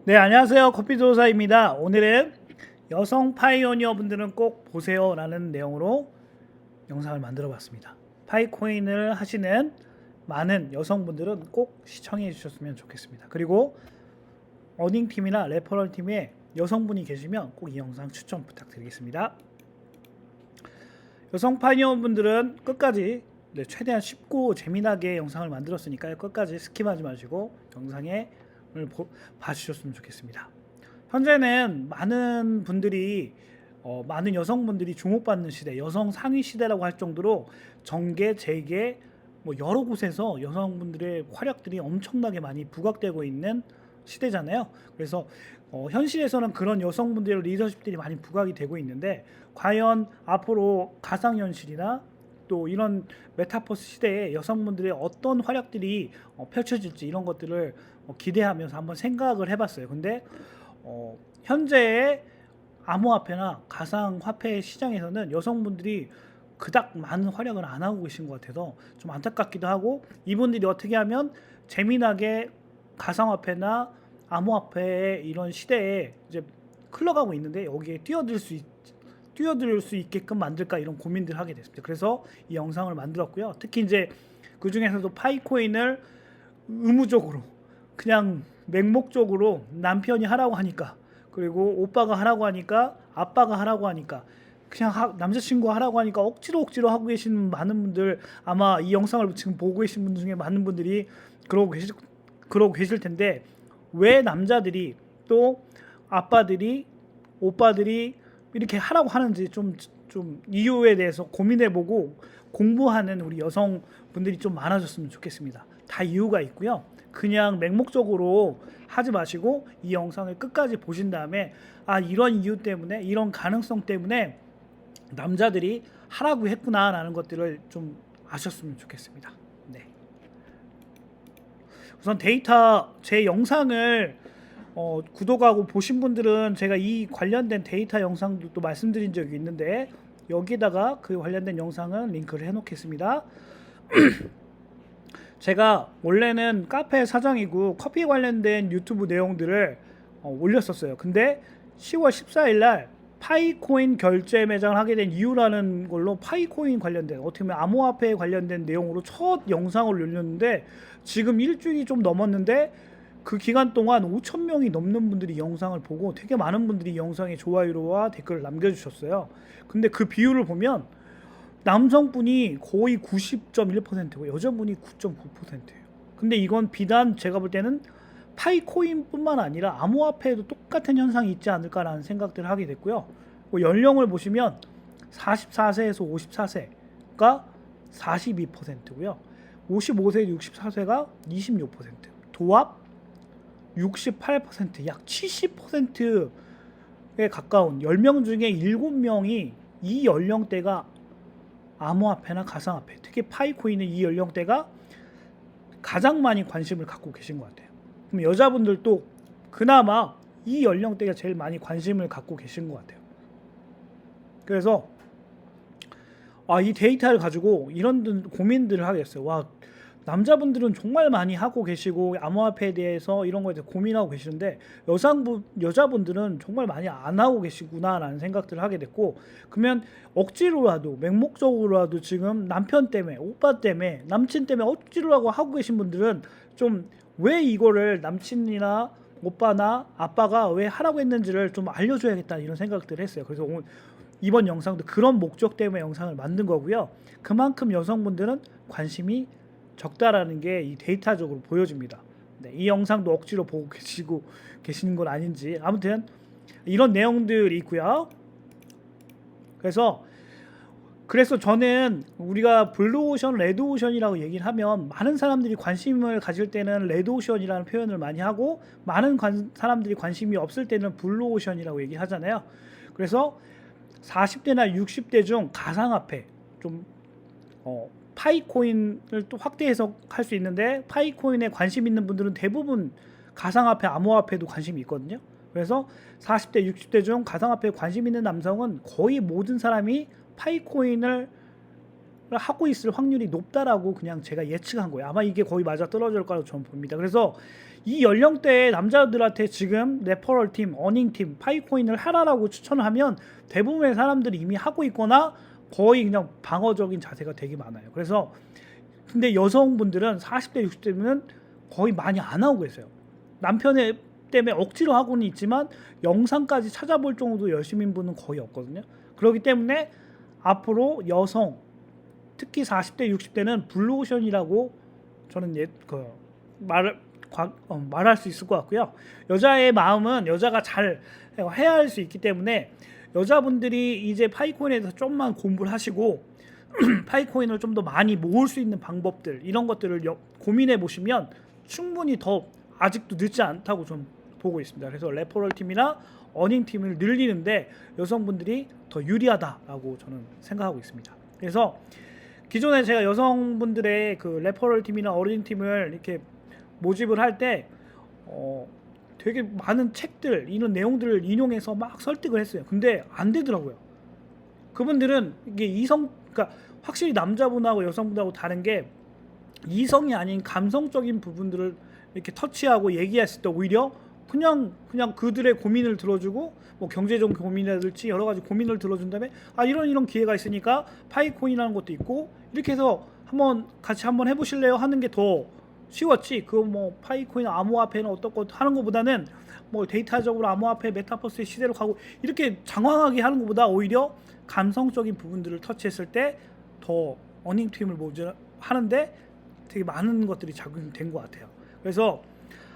네, 안녕하세요. 커피조사입니다. 오늘은 여성 파이오니어 분들은 꼭 보세요 라는 내용으로 영상을 만들어 봤습니다. 파이코인을 하시는 많은 여성분들은 꼭 시청해 주셨으면 좋겠습니다. 그리고 어닝팀이나 레퍼럴 팀에 여성분이 계시면 꼭 이 영상 추천 부탁드리겠습니다. 여성 파이오니어 분들은 끝까지 최대한 쉽고 재미나게 영상을 만들었으니까요. 끝까지 스킵하지 마시고 영상에 봐주셨으면 좋겠습니다. 현재는 많은 분들이 많은 여성분들이 주목받는 시대, 여성 상위 시대라고 할 정도로 정계, 재계 뭐 여러 곳에서 여성분들의 활약들이 엄청나게 많이 부각되고 있는 시대잖아요. 그래서 현실에서는 그런 여성분들의 리더십들이 많이 부각이 되고 있는데 과연 앞으로 가상현실이나 또 이런 메타버스 시대에 여성분들의 어떤 활약들이 펼쳐질지 이런 것들을 기대하면서 한번 생각을 해봤어요. 근데 현재의 암호화폐나 가상화폐 시장에서는 여성분들이 그닥 많은 활약을 안 하고 계신 것 같아서 좀 안타깝기도 하고, 이분들이 어떻게 하면 재미나게 가상화폐나 암호화폐의 이런 시대에 이제 흘러가고 있는데 여기에 뛰어들 수 있게끔 만들까, 이런 고민들을 하게 됐습니다. 그래서 이 영상을 만들었고요. 특히 이제 그 중에서도 파이코인을 의무적으로 그냥 맹목적으로 남편이 하라고 하니까, 그리고 오빠가 하라고 하니까, 아빠가 하라고 하니까, 그냥 남자친구가 하라고 하니까 억지로 하고 계시는 많은 분들, 아마 이 영상을 지금 보고 계신 분들 중에 많은 분들이 그러고 계실 텐데, 왜 남자들이 또 아빠들이 오빠들이 이렇게 하라고 하는지 좀 이유에 대해서 고민해보고 공부하는 우리 여성분들이 좀 많아졌으면 좋겠습니다. 다 이유가 있고요. 그냥 맹목적으로 하지 마시고 이 영상을 끝까지 보신 다음에 이런 이유 때문에, 이런 가능성 때문에 남자들이 하라고 했구나라는 것들을 좀 아셨으면 좋겠습니다. 네. 우선 제 영상을 구독하고 보신 분들은 제가 이 관련된 데이터 영상도 또 말씀드린 적이 있는데, 여기다가 그 관련된 영상은 링크를 해놓겠습니다. 제가 원래는 카페 사장이고 커피 관련된 유튜브 내용들을 올렸었어요. 근데 10월 14일 날 파이코인 결제 매장을 하게 된 이유라는 걸로 파이코인 관련된, 어떻게 보면 암호화폐에 관련된 내용으로 첫 영상을 올렸는데, 지금 일주일이 좀 넘었는데 그 기간 동안 5,000명이 넘는 분들이 영상을 보고 되게 많은 분들이 영상에 좋아요와 댓글을 남겨주셨어요. 근데 그 비율을 보면 남성분이 거의 90.1%고 여자분이 9.9%예요. 근데 이건 비단 제가 볼 때는 파이코인뿐만 아니라 암호화폐에도 똑같은 현상이 있지 않을까라는 생각들을 하게 됐고요. 연령을 보시면 44세에서 54세가 42%고요. 55세, 64세가 26%, 도합 68%, 약 70%에 가까운 10명 중에 7명이 이 연령대가 암호화폐나 가상화폐, 특히 파이코인은 이 연령대가 가장 많이 관심을 갖고 계신 것 같아요. 그럼 여자분들도 그나마 이 연령대가 제일 많이 관심을 갖고 계신 것 같아요. 그래서 이 데이터를 가지고 이런 고민들을 하게 됐어요. 남자분들은 정말 많이 하고 계시고 암호화폐에 대해서 이런 거에 대해서 고민하고 계시는데 여자분들은 정말 많이 안 하고 계시구나라는 생각들을 하게 됐고, 그러면 억지로라도 맹목적으로라도 지금 남편 때문에, 오빠 때문에, 남친 때문에 억지로라고 하고 계신 분들은 좀 왜 이거를 남친이나 오빠나 아빠가 왜 하라고 했는지를 좀 알려줘야겠다, 이런 생각들을 했어요. 그래서 오늘 이번 영상도 그런 목적 때문에 영상을 만든 거고요. 그만큼 여성분들은 관심이 적다라는 게 이 데이터적으로 보여집니다. 네, 이 영상도 억지로 보고 계시는 건 아닌지, 아무튼 이런 내용들이 있고요. 그래서 저는 우리가 블루오션, 레드오션이라고 얘기를 하면 많은 사람들이 관심을 가질 때는 레드오션이라는 표현을 많이 하고, 많은 사람들이 관심이 없을 때는 블루오션이라고 얘기하잖아요. 그래서 40대나 60대 중 가상화폐, 좀 파이코인을 또 확대 해석할 수 있는데, 파이코인에 관심 있는 분들은 대부분 가상화폐, 암호화폐도 관심이 있거든요. 그래서 40대, 60대 중 가상화폐에 관심 있는 남성은 거의 모든 사람이 파이코인을 하고 있을 확률이 높다라고 그냥 제가 예측한 거예요. 아마 이게 거의 맞아 떨어질 거라고 저는 봅니다. 그래서 이 연령대의 남자들한테 지금 레퍼럴 팀, 어닝 팀, 파이코인을 하라라고 추천을 하면 대부분의 사람들이 이미 하고 있거나 거의 그냥 방어적인 자세가 되게 많아요. 그래서 근데 여성분들은 40대, 60대면 거의 많이 안 하고 계세요. 남편의 때문에 억지로 하고는 있지만 영상까지 찾아볼 정도 열심인 분은 거의 없거든요. 그렇기 때문에 앞으로 여성, 특히 40대, 60대는 블루오션이라고 저는 말할 수 있을 것 같고요. 여자의 마음은 여자가 잘 해야 할 수 있기 때문에 여자분들이 이제 파이코인에 대해서 좀만 공부를 하시고 파이코인을 좀 더 많이 모을 수 있는 방법들 이런 것들을 고민해 보시면 충분히 더 아직도 늦지 않다고 좀 보고 있습니다. 그래서 레퍼럴 팀이나 어닝 팀을 늘리는데 여성분들이 더 유리하다라고 저는 생각하고 있습니다. 그래서 기존에 제가 여성분들의 그 레퍼럴 팀이나 어닝 팀을 이렇게 모집을 할 때 되게 많은 책들 이런 내용들을 인용해서 막 설득을 했어요. 근데 안 되더라고요. 그분들은 이게 그러니까 확실히 남자분하고 여성분하고 다른 게 이성이 아닌 감성적인 부분들을 이렇게 터치하고 얘기했을 때 오히려 그냥 그들의 고민을 들어주고 뭐 경제적 고민이라든지 여러 가지 고민을 들어준 다음에 이런 기회가 있으니까 파이코인이라는 것도 있고 이렇게 해서 같이 한번 해보실래요 하는 게 더 쉬웠지. 그 뭐 파이코인 암호화폐는 어떻고 하는 것보다는 뭐 데이터적으로 암호화폐 메타버스의 시대로 가고 이렇게 장황하게 하는 것보다 오히려 감성적인 부분들을 터치했을 때 더 어닝 팀을 하는데 되게 많은 것들이 작용된 것 같아요. 그래서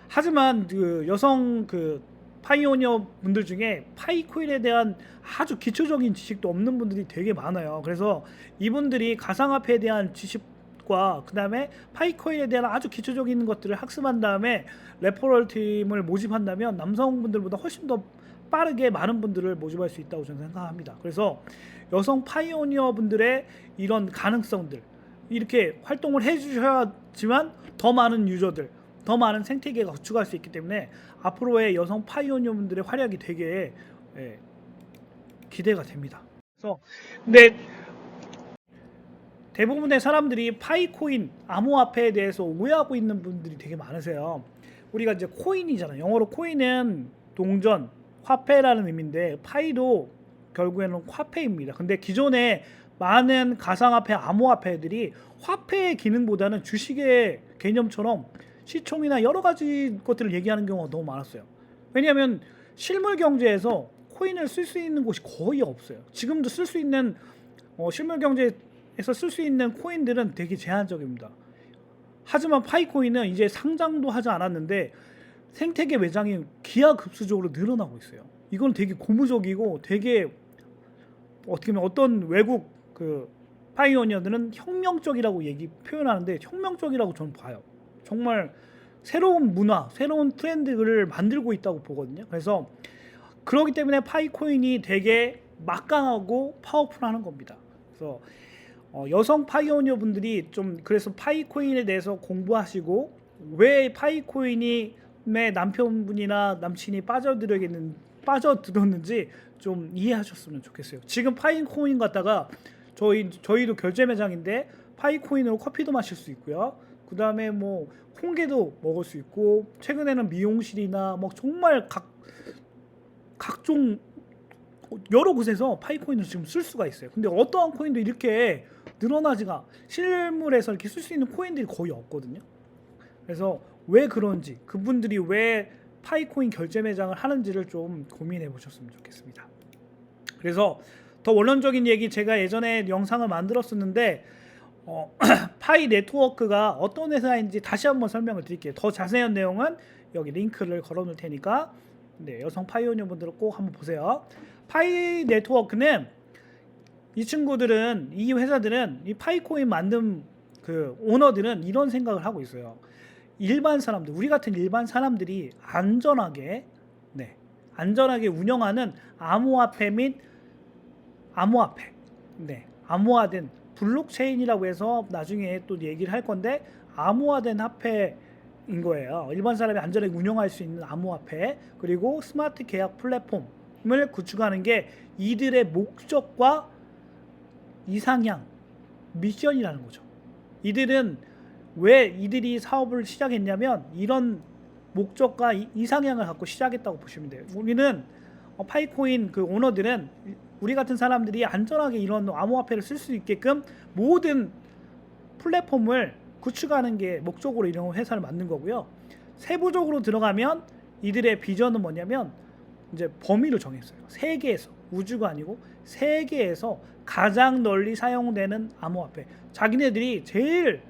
하지만 그 여성 그 파이오니어 분들 중에 파이코인에 대한 아주 기초적인 지식도 없는 분들이 되게 많아요. 그래서 이분들이 가상화폐에 대한 지식과 그 다음에 파이코인에 대한 아주 기초적인 것들을 학습한 다음에 레퍼럴 팀을 모집한다면 남성분들보다 훨씬 더 빠르게 많은 분들을 모집할 수 있다고 저는 생각합니다. 그래서 여성 파이오니어 분들의 이런 가능성들 이렇게 활동을 해주셔야지만 더 많은 유저들 더 많은 생태계가 구축할 수 있기 때문에 앞으로의 여성 파이오니어 분들의 활약이 되게 기대가 됩니다. 그래서 근데 대부분의 사람들이 파이코인 암호화폐에 대해서 오해하고 있는 분들이 되게 많으세요. 우리가 이제 코인이잖아요. 영어로 코인은 동전, 화폐라는 의미인데 파이도 결국에는 화폐입니다. 근데 기존에 많은 가상화폐, 암호화폐들이 화폐의 기능보다는 주식의 개념처럼 시총이나 여러 가지 것들을 얘기하는 경우가 너무 많았어요. 왜냐하면 실물 경제에서 코인을 쓸 수 있는 곳이 거의 없어요. 지금도 쓸 수 있는 실물 경제에서 쓸 수 있는 코인들은 되게 제한적입니다. 하지만 파이코인은 이제 상장도 하지 않았는데 생태계 매장이 기하급수적으로 늘어나고 있어요. 이건 되게 고무적이고 되게 어떻게 보면 어떤 외국 그 파이오니어들은 혁명적이라고 표현하는데 혁명적이라고 저는 봐요. 정말 새로운 문화, 새로운 트렌드를 만들고 있다고 보거든요. 그래서 그렇기 때문에 파이코인이 되게 막강하고 파워풀하는 겁니다. 그래서 여성 파이오니어 분들이 좀 그래서 파이코인에 대해서 공부하시고 왜 파이코인이 남편분이나 남친이 빠져들었는지 좀 이해하셨으면 좋겠어요. 지금 파이코인 갖다가 저희도 결제 매장인데 파이코인으로 커피도 마실 수 있고요. 그 다음에 뭐 콩게도 먹을 수 있고 최근에는 미용실이나 뭐 정말 각종 여러 곳에서 파이코인을 지금 쓸 수가 있어요. 근데 어떠한 코인도 이렇게 늘어나지가 실물에서 이렇게 쓸 수 있는 코인들이 거의 없거든요. 그래서 왜 그런지 그분들이 왜 파이코인 결제 매장을 하는지를 좀 고민해 보셨으면 좋겠습니다. 그래서 더 원론적인 얘기 제가 예전에 영상을 만들었었는데 파이 네트워크가 어떤 회사인지 다시 한번 설명을 드릴게요. 더 자세한 내용은 여기 링크를 걸어 놓을 테니까 여성 파이오니어 분들은 꼭 한번 보세요. 파이 네트워크는 이 회사들은 이 파이코인 만든 그 오너들은 이런 생각을 하고 있어요. 일반 사람들, 우리 같은 일반 사람들이 안전하게 운영하는 암호화폐 및 암호화된 블록체인이라고 해서 나중에 또 얘기를 할 건데 암호화된 화폐인 거예요. 일반 사람이 안전하게 운영할 수 있는 암호화폐 그리고 스마트 계약 플랫폼을 구축하는 게 이들의 목적과 이상향 미션이라는 거죠. 이들은 왜 이들이 사업을 시작했냐면 이런 목적과 이상향을 갖고 시작했다고 보시면 돼요. 우리는 파이코인 그 오너들은 우리 같은 사람들이 안전하게 이런 암호화폐를 쓸 수 있게끔 모든 플랫폼을 구축하는 게 목적으로 이런 회사를 만든 거고요. 세부적으로 들어가면 이들의 비전은 뭐냐면 이제 범위를 정했어요. 세계에서, 우주가 아니고 세계에서 가장 널리 사용되는 암호화폐. 자기네들이 제일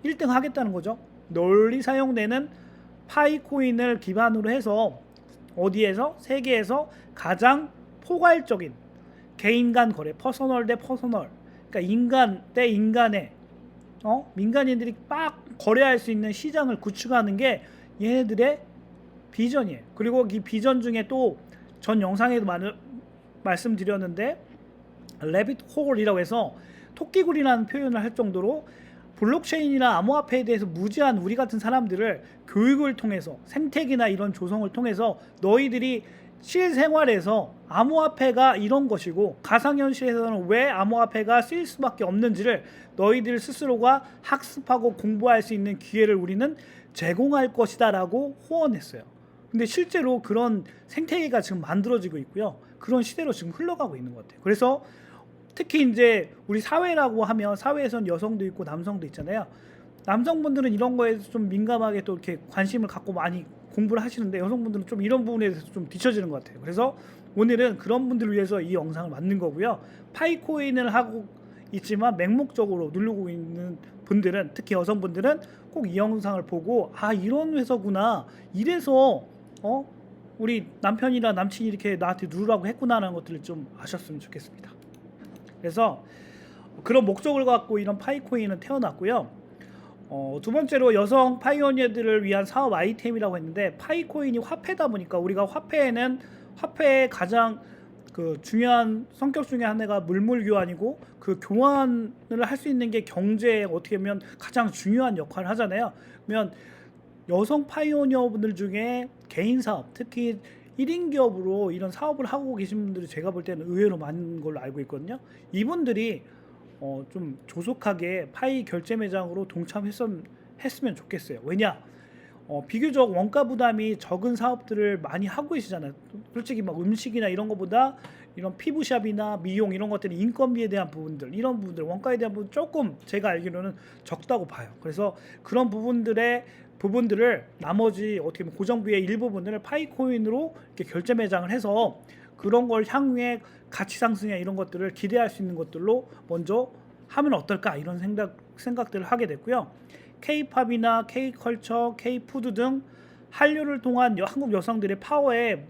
1등 하겠다는 거죠. 널리 사용되는 파이코인을 기반으로 해서 어디에서? 세계에서 가장 포괄적인 개인 간 거래, 퍼서널 대 퍼서널, 그러니까 인간 대 인간의 민간인들이 막 거래할 수 있는 시장을 구축하는 게 얘네들의 비전이에요. 그리고 이 비전 중에 또 전 영상에도 말씀드렸는데 레빗 홀이라고 해서 토끼굴이라는 표현을 할 정도로 블록체인이나 암호화폐에 대해서 무지한 우리 같은 사람들을 교육을 통해서 생태계나 이런 조성을 통해서 너희들이 실생활에서 암호화폐가 이런 것이고 가상현실에서는 왜 암호화폐가 쓰일 수밖에 없는지를 너희들 스스로가 학습하고 공부할 수 있는 기회를 우리는 제공할 것이다 라고 호언했어요. 근데 실제로 그런 생태계가 지금 만들어지고 있고요. 그런 시대로 지금 흘러가고 있는 것 같아요. 그래서 특히 이제 우리 사회라고 하면 사회에선 여성도 있고 남성도 있잖아요. 남성분들은 이런 거에 좀 민감하게 또 이렇게 관심을 갖고 많이 공부를 하시는데 여성분들은 좀 이런 부분에 대해서 좀 뒤처지는 것 같아요. 그래서 오늘은 그런 분들을 위해서 이 영상을 만든 거고요. 파이코인을 하고 있지만 맹목적으로 누르고 있는 분들은, 특히 여성분들은 꼭 이 영상을 보고 아 이런 회사구나, 이래서 우리 남편이나 남친이 이렇게 나한테 누르라고 했구나라는 것들을 좀 아셨으면 좋겠습니다. 그래서 그런 목적을 갖고 이런 파이코인은 태어났고요. 두 번째로 여성 파이오니어들을 위한 사업 아이템이라고 했는데, 파이코인이 화폐다 보니까 우리가 화폐의 가장 그 중요한 성격 중에 하나가 물물 교환이고, 그 교환을 할 수 있는 게 경제에 어떻게 보면 가장 중요한 역할을 하잖아요. 그러면 여성 파이오니어분들 중에 개인 사업, 특히 1인 기업으로 이런 사업을 하고 계신 분들이 제가 볼 때는 의외로 많은 걸로 알고 있거든요. 이분들이 좀 조속하게 파이 결제 매장으로 동참했으면 좋겠어요. 왜냐? 비교적 원가 부담이 적은 사업들을 많이 하고 계시잖아요. 솔직히 막 음식이나 이런 것보다 이런 피부샵이나 미용 이런 것들이 인건비에 대한 부분들, 이런 부분들, 원가에 대한 부분 조금 제가 알기로는 적다고 봐요. 그래서 그런 부분들을 나머지 어떻게 보면 고정비의 일부분을 파이코인으로 이렇게 결제 매장을 해서 그런 걸 향후에 가치 상승이나 이런 것들을 기대할 수 있는 것들로 먼저 하면 어떨까, 이런 생각들을 하게 됐고요. K-팝이나 K-컬처, K-푸드 등 한류를 통한 한국 여성들의 파워에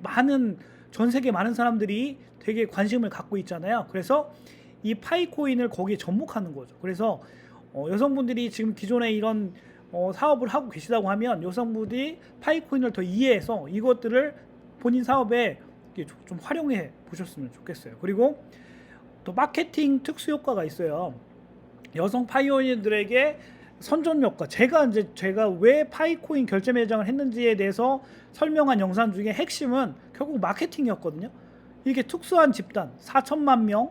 전 세계 많은 사람들이 되게 관심을 갖고 있잖아요. 그래서 이 파이코인을 거기에 접목하는 거죠. 그래서 여성분들이 지금 기존에 이런 사업을 하고 계시다고 하면 여성분들이 파이코인을 더 이해해서 이것들을 본인 사업에 좀 활용해 보셨으면 좋겠어요. 그리고 또 마케팅 특수 효과가 있어요. 여성 파이오니어들에게 선전 효과. 제가 왜 파이코인 결제 매장을 했는지에 대해서 설명한 영상 중에 핵심은 결국 마케팅이었거든요. 이게 특수한 집단 4천만 명,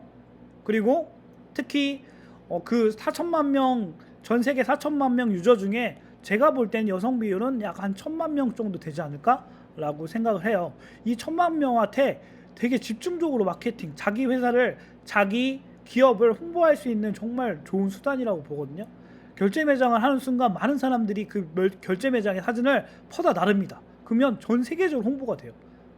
그리고 특히 그 4천만 명, 전 세계 4천만 명 유저 중에 제가 볼 때는 여성 비율은 약 한 1,000만 명 정도 되지 않을까라고 생각을 해요. 이 1,000만 명한테 되게 집중적으로 마케팅, 자기 회사를, 자기 기업을 홍보할 수 있는 정말 좋은 수단이라고 보거든요. 결제 매장을 하는 순간 많은 사람들이 그 결제 매장의 사진을 퍼다 나릅니다. 그러면 전 세계적으로 홍보가 돼요.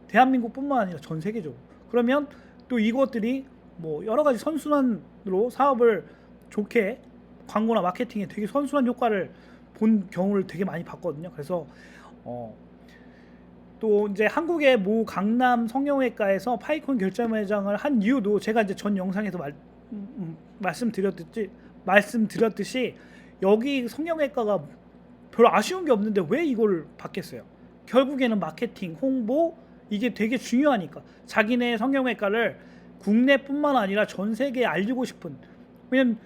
대한민국뿐만 아니라 전 세계적으로. 그러면 또 이것들이 뭐 여러 가지 선순환으로 사업을 좋게, 광고나 마케팅에 되게 선순환 효과를 본 경우를 되게 많이 봤거든요. 그래서 또 이제 한국의 모 강남 성형외과에서 파이코인 결제 매장을 한 이유도 제가 이제 전 영상에서 말씀드렸듯이 여기 성형외과가 별로 아쉬운 게 없는데 왜 이걸 받겠어요? 결국에는 마케팅, 홍보, 이게 되게 중요하니까 자기네 성형외과를 국내뿐만 아니라 전 세계에 알리고 싶은, 왜냐면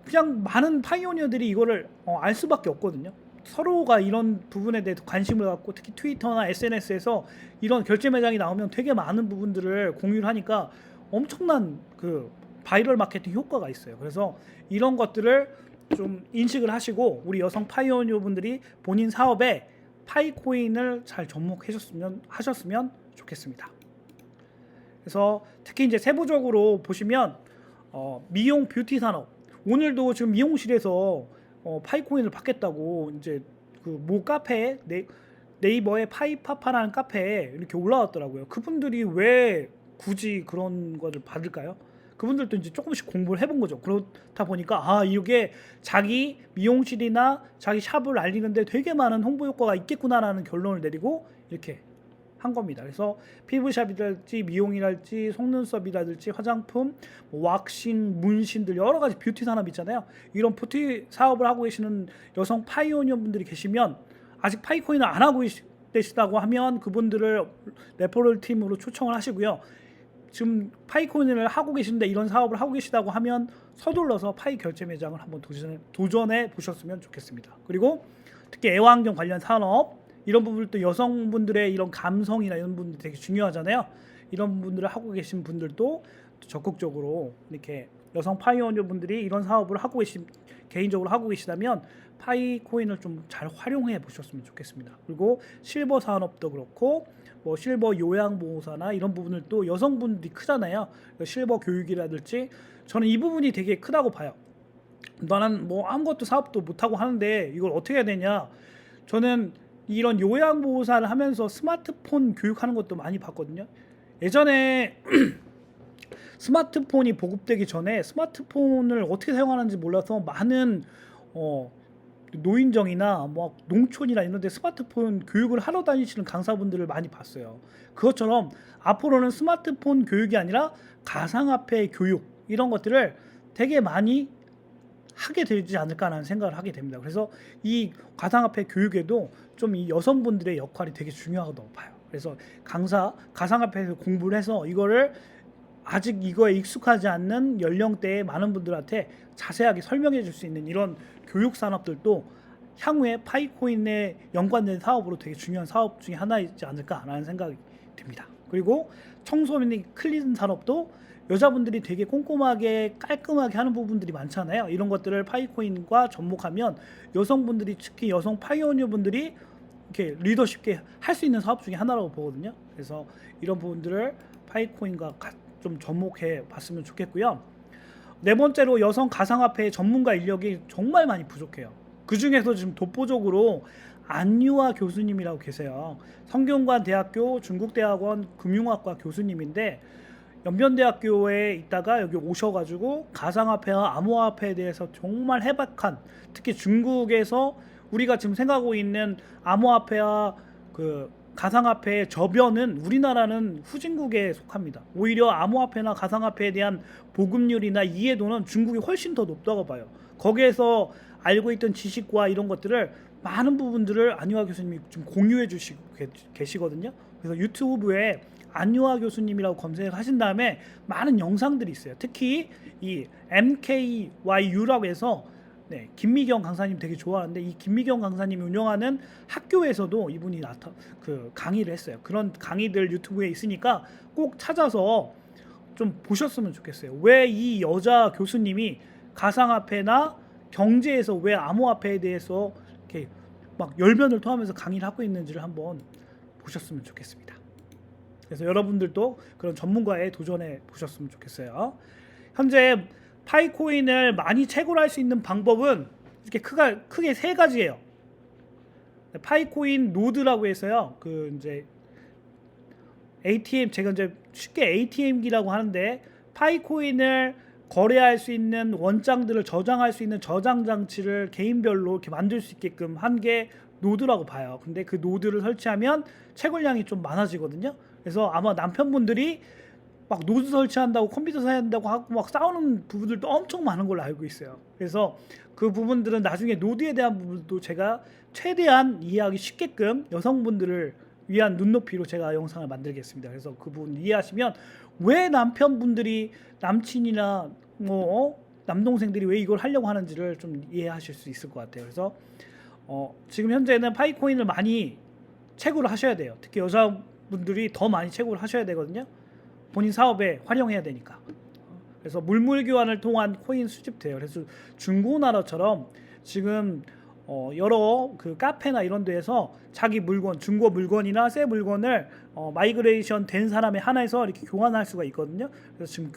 그냥 많은 파이오니어들이 이거를 알 수밖에 없거든요. 서로가 이런 부분에 대해서 관심을 갖고, 특히 트위터나 SNS에서 이런 결제 매장이 나오면 되게 많은 부분들을 공유를 하니까 엄청난 그 바이럴 마케팅 효과가 있어요. 그래서 이런 것들을 좀 인식을 하시고 우리 여성 파이오니어 분들이 본인 사업에 파이코인을 잘 하셨으면 좋겠습니다. 그래서 특히 이제 세부적으로 보시면 미용 뷰티 산업, 오늘도 지금 미용실에서 파이코인을 받겠다고 이제 그 모 카페, 네이버의 파이파파라는 카페에 이렇게 올라왔더라고요. 그분들이 왜 굳이 그런 거를 받을까요? 그분들도 이제 조금씩 공부를 해본 거죠. 그렇다 보니까 이게 자기 미용실이나 자기 샵을 알리는데 되게 많은 홍보 효과가 있겠구나라는 결론을 내리고 이렇게 한 겁니다. 그래서 피부샵이랄지 미용이랄지 속눈썹이랄지 화장품, 왁싱, 문신들 여러 가지 뷰티 산업 있잖아요. 이런 뷰티 사업을 하고 계시는 여성 파이오니어 분들이 계시면 아직 파이코인을 안 하고 계시다고 하면 그분들을 레퍼럴 팀으로 초청을 하시고요. 지금 파이코인을 하고 계신데 이런 사업을 하고 계시다고 하면 서둘러서 파이 결제 매장을 한번 도전해 보셨으면 좋겠습니다. 그리고 특히 애완경 관련 산업, 이런 부분도 여성분들의 이런 감성이나 이런 부분들이 되게 중요하잖아요. 이런 분들을 하고 계신 분들도 적극적으로 이렇게 여성 파이오니어 분들이 이런 사업을 개인적으로 하고 계시다면 파이코인을 좀 잘 활용해 보셨으면 좋겠습니다. 그리고 실버 산업도 그렇고 뭐 실버 요양보호사나 이런 부분들도 여성분들이 크잖아요. 실버 교육이라든지 저는 이 부분이 되게 크다고 봐요. 나는 뭐 아무것도 사업도 못하고 하는데 이걸 어떻게 해야 되냐. 저는 이런 요양보호사를 하면서 스마트폰 교육하는 것도 많이 봤거든요. 예전에 스마트폰이 보급되기 전에 스마트폰을 어떻게 사용하는지 몰라서 많은 노인정이나 뭐 농촌이나 이런 데 스마트폰 교육을 하러 다니시는 강사분들을 많이 봤어요. 그것처럼 앞으로는 스마트폰 교육이 아니라 가상화폐 교육, 이런 것들을 되게 많이 하게 되지 않을까라는 생각을 하게 됩니다. 그래서 이 가상화폐 교육에도 좀 이 여성분들의 역할이 되게 중요하다고 봐요. 그래서 가상화폐에서 공부를 해서 이거를 아직 이거에 익숙하지 않는 연령대의 많은 분들한테 자세하게 설명해 줄 수 있는 이런 교육 산업들도 향후에 파이코인에 연관된 사업으로 되게 중요한 사업 중에 하나이지 않을까라는 생각이 듭니다. 그리고 청소 및 클린 산업도 여자분들이 되게 꼼꼼하게 깔끔하게 하는 부분들이 많잖아요. 이런 것들을 파이코인과 접목하면 여성분들이, 특히 여성 파이오니어 분들이 이렇게 리더십게 할 수 있는 사업 중에 하나라고 보거든요. 그래서 이런 부분들을 파이코인과 좀 접목해 봤으면 좋겠고요. 네 번째로, 여성 가상화폐 전문가 인력이 정말 많이 부족해요. 그 중에서 지금 독보적으로 안유아 교수님이라고 계세요. 성균관대학교 중국대학원 금융학과 교수님인데 연변대학교에 있다가 여기 오셔가지고 가상화폐와 암호화폐에 대해서 정말 해박한, 특히 중국에서 우리가 지금 생각하고 있는 암호화폐와 그 가상화폐의 저변은 우리나라는 후진국에 속합니다. 오히려 암호화폐나 가상화폐에 대한 보급률이나 이해도는 중국이 훨씬 더 높다고 봐요. 거기에서 알고 있던 지식과 이런 것들을, 많은 부분들을 안유아 교수님이 좀 공유해 주시고 계시거든요. 그래서 유튜브에 안유아 교수님이라고 검색하신 다음에 많은 영상들이 있어요. 특히 이 MKYU라고 해서 김미경 강사님 되게 좋아하는데, 이 김미경 강사님이 운영하는 학교에서도 이분이 강의를 했어요. 그런 강의들 유튜브에 있으니까 꼭 찾아서 좀 보셨으면 좋겠어요. 왜 이 여자 교수님이 가상화폐나 경제에서 왜 암호화폐에 대해서 이렇게 막 열변을 토하면서 강의를 하고 있는지를 한번 보셨으면 좋겠습니다. 그래서 여러분들도 그런 전문가에 도전해 보셨으면 좋겠어요. 현재 파이코인을 많이 채굴할 수 있는 방법은 이렇게 크게 세 가지예요. 파이코인 노드라고 해서요. 그 이제 ATM, 제가 이제 쉽게 ATM기라고 하는데, 파이코인을 거래할 수 있는 원장들을 저장할 수 있는 저장 장치를 개인별로 이렇게 만들 수 있게끔 한 게 노드라고 봐요. 근데 그 노드를 설치하면 채굴량이 좀 많아지거든요. 그래서 아마 남편분들이 막 노드 설치한다고 컴퓨터 사야 한다고 하고 막 싸우는 부분들도 엄청 많은 걸로 알고 있어요. 그래서 그 부분들은 나중에 노드에 대한 부분도 제가 최대한 이해하기 쉽게끔 여성분들을 위한 눈높이로 제가 영상을 만들겠습니다. 그래서 그 부분 이해하시면 왜 남편분들이, 남친이나 뭐 남동생들이 왜 이걸 하려고 하는지를 좀 이해하실 수 있을 것 같아요. 그래서 지금 현재는 파이코인을 많이 채굴을 하셔야 돼요. 특히 여자분들이 더 많이 채굴을 하셔야 되거든요. 본인 사업에 활용해야 되니까. 그래서 물물 교환을 통한 코인 수집돼요. 그래서 중고나라처럼 지금 여러 그 카페나 이런 데에서 자기 물건, 중고 물건이나 새 물건을 마이그레이션 된 사람의 하나에서 이렇게 교환할 수가 있거든요. 그래서 지금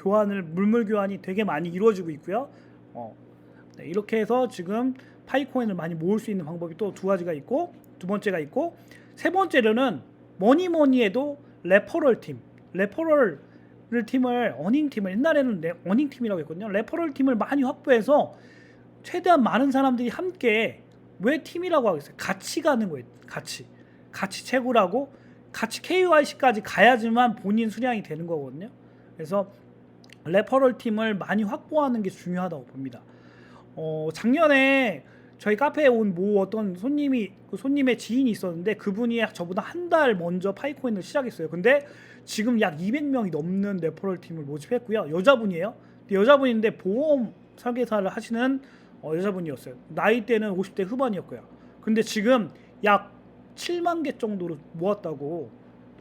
물물 교환이 되게 많이 이루어지고 있고요. 네, 이렇게 해서 지금 파이코인을 많이 모을 수 있는 방법이 또 두 가지가 있고, 두 번째가 있고, 세 번째로는 뭐니 해도 레퍼럴 팀을 어닝 팀을 옛날에는 어닝 팀이라고 했거든요. 레퍼럴 팀을 많이 확보해서 최대한 많은 사람들이 함께, 왜 팀이라고 하겠어요? 같이 가는 거예요. 같이 채굴하고 같이 KYC까지 가야지만 본인 수량이 되는 거거든요. 그래서 레퍼럴 팀을 많이 확보하는 게 중요하다고 봅니다. 작년에 저희 카페에 온 어떤 손님의 지인이 있었는데, 그분이 저보다 한 달 먼저 파이코인을 시작했어요. 근데 지금 약 200명이 넘는 레퍼럴 팀을 모집했고요. 여자분이에요. 여자분인데 보험 설계사를 하시는 여자분이었어요. 나이대는 50대 후반이었고요. 근데 지금 약 7만 개 정도로 모았다고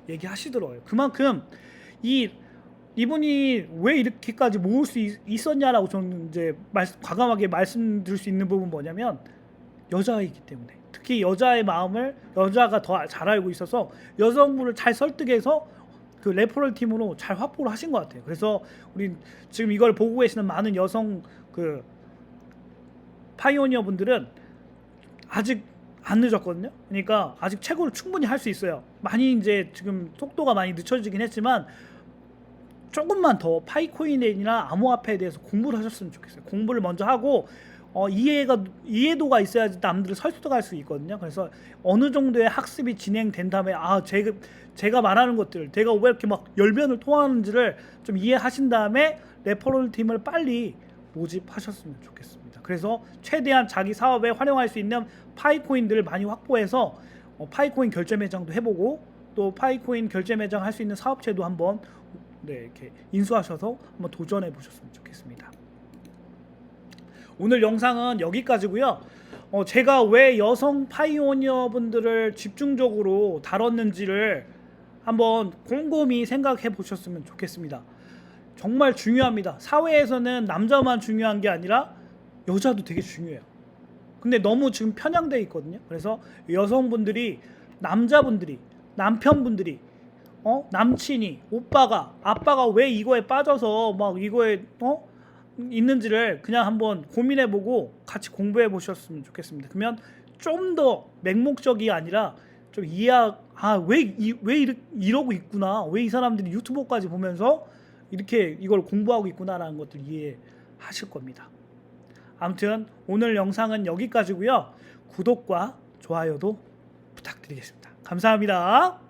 얘기하시더라고요. 그만큼 이분이 왜 이렇게까지 모을 수 있었냐라고 저는 이제 과감하게 말씀드릴 수 있는 부분 뭐냐면, 여자이기 때문에, 특히 여자의 마음을 여자가 더 잘 알고 있어서 여성분을 잘 설득해서 그 레퍼럴 팀으로 잘 확보를 하신 것 같아요. 그래서 우리 지금 이걸 보고 계시는 많은 여성 그 파이오니어 분들은 아직 안 늦었거든요. 그러니까 아직 채굴을 충분히 할 수 있어요. 많이 이제 지금 속도가 많이 늦춰지긴 했지만, 조금만 더 파이코인이나 암호화폐에 대해서 공부를 하셨으면 좋겠어요. 공부를 먼저 하고 이해도가 있어야지 남들을 설득할 수 있거든요. 그래서 어느 정도의 학습이 진행된 다음에 제가 말하는 것들, 제가 왜 이렇게 막 열변을 토하는지를 좀 이해하신 다음에 레퍼럴 팀을 빨리 모집하셨으면 좋겠습니다. 그래서 최대한 자기 사업에 활용할 수 있는 파이코인들을 많이 확보해서 파이코인 결제 매장도 해보고, 또 파이코인 결제 매장 할 수 있는 사업체도 한번 이렇게 인수하셔서 한번 도전해 보셨으면 좋겠습니다. 오늘 영상은 여기까지고요. 제가 왜 여성 파이오니어 분들을 집중적으로 다뤘는지를 한번 곰곰이 생각해 보셨으면 좋겠습니다. 정말 중요합니다. 사회에서는 남자만 중요한 게 아니라 여자도 되게 중요해요. 근데 너무 지금 편향되어 있거든요. 그래서 여성분들이, 남자분들이, 남편분들이, 남친이, 아빠가 왜 이거에 빠져서 막 이거에 있는지를 그냥 한번 고민해보고 같이 공부해보셨으면 좋겠습니다. 그러면 좀 더 맹목적이 아니라 좀 왜 이러고 있구나, 왜 이 사람들이 유튜버까지 보면서 이렇게 이걸 공부하고 있구나라는 것들 이해하실 겁니다. 아무튼 오늘 영상은 여기까지고요. 구독과 좋아요도 부탁드리겠습니다. 감사합니다.